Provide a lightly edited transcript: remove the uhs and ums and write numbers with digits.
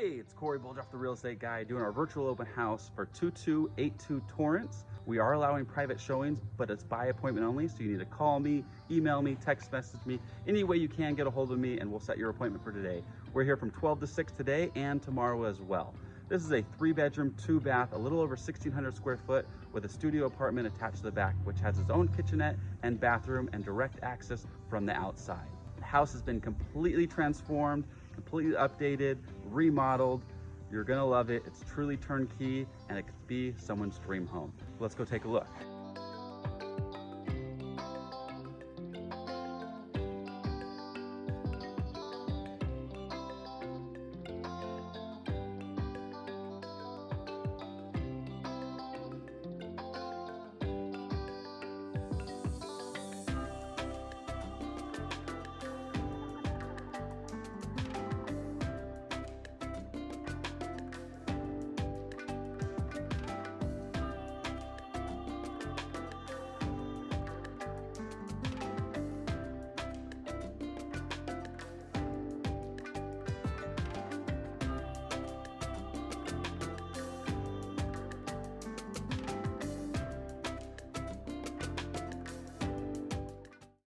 Hey, it's Cory, Boldroff, the real estate guy, doing our virtual open house for 2282 Torrance. We are allowing private showings, but it's by appointment only, so you need to call me, email me, text message me, any way you can get a hold of me, and we'll set your appointment for today. We're here from 12 to 6 today and tomorrow as well. This is a 3-bedroom, 2-bath, a little over 1,600 square foot with a studio apartment attached to the back, which has its own kitchenette and bathroom and direct access from the outside. The house has been completely transformed, completely updated, remodeled. You're gonna love it. It's truly turnkey and it could be someone's dream home. Let's go take a look.